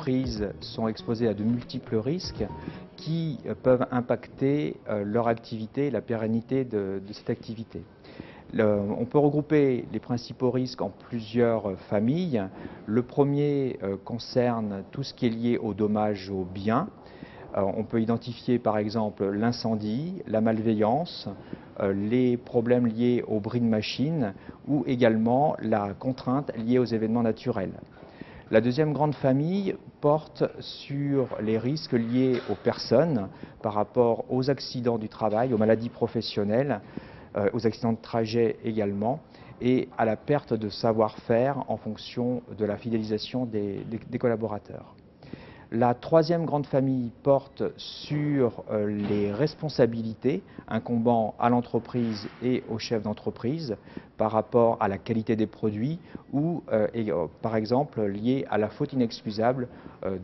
entreprises sont exposées à de multiples risques qui peuvent impacter leur activité et la pérennité de cette activité. On peut regrouper les principaux risques en plusieurs familles. Le premier concerne tout ce qui est lié aux dommages aux biens. On peut identifier par exemple l'incendie, la malveillance, les problèmes liés au bris de machine ou également la contrainte liée aux événements naturels. La deuxième grande famille porte sur les risques liés aux personnes par rapport aux accidents du travail, aux maladies professionnelles, aux accidents de trajet également, et à la perte de savoir-faire en fonction de la fidélisation des collaborateurs. La troisième grande famille porte sur les responsabilités incombant à l'entreprise et au chef d'entreprise par rapport à la qualité des produits ou par exemple liées à la faute inexcusable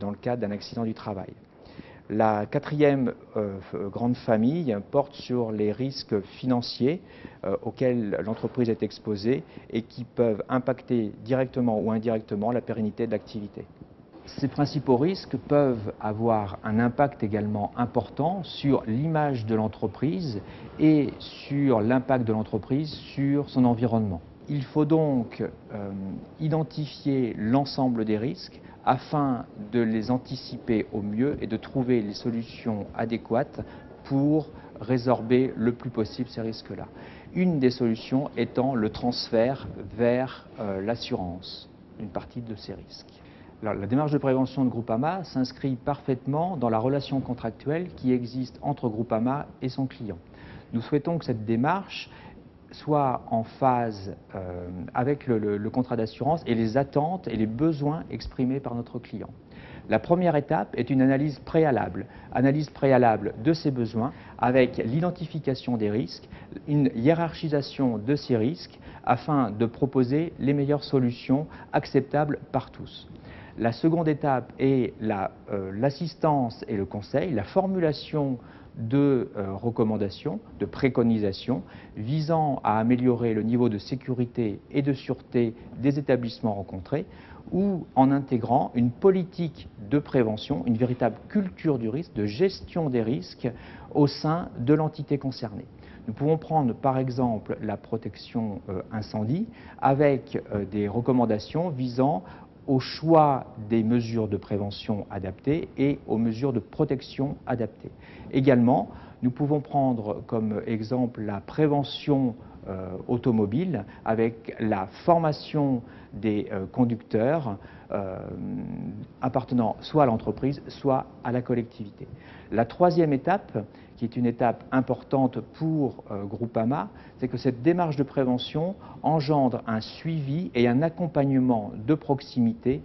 dans le cadre d'un accident du travail. La quatrième grande famille porte sur les risques financiers auxquels l'entreprise est exposée et qui peuvent impacter directement ou indirectement la pérennité de l'activité. Ces principaux risques peuvent avoir un impact également important sur l'image de l'entreprise et sur l'impact de l'entreprise sur son environnement. Il faut donc identifier l'ensemble des risques afin de les anticiper au mieux et de trouver les solutions adéquates pour résorber le plus possible ces risques-là. Une des solutions étant le transfert vers l'assurance d'une partie de ces risques. Alors, la démarche de prévention de Groupama s'inscrit parfaitement dans la relation contractuelle qui existe entre Groupama et son client. Nous souhaitons que cette démarche soit en phase avec le contrat d'assurance et les attentes et les besoins exprimés par notre client. La première étape est une analyse préalable de ses besoins avec l'identification des risques, une hiérarchisation de ces risques afin de proposer les meilleures solutions acceptables par tous. La seconde étape est l'assistance et le conseil, la formulation de recommandations, de préconisations visant à améliorer le niveau de sécurité et de sûreté des établissements rencontrés ou en intégrant une politique de prévention, une véritable culture du risque, de gestion des risques au sein de l'entité concernée. Nous pouvons prendre par exemple la protection incendie avec des recommandations visant au choix des mesures de prévention adaptées et aux mesures de protection adaptées. Également, nous pouvons prendre comme exemple la prévention automobile avec la formation des conducteurs appartenant soit à l'entreprise, soit à la collectivité. La troisième étape, qui est une étape importante pour Groupama, c'est que cette démarche de prévention engendre un suivi et un accompagnement de proximité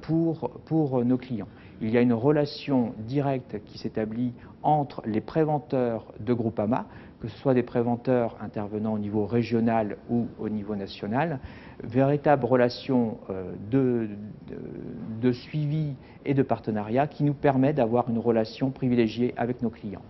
pour nos clients. Il y a une relation directe qui s'établit entre les préventeurs de Groupama, que ce soit des préventeurs intervenant au niveau régional ou au niveau national, véritable relation de suivi et de partenariat qui nous permet d'avoir une relation privilégiée avec nos clients.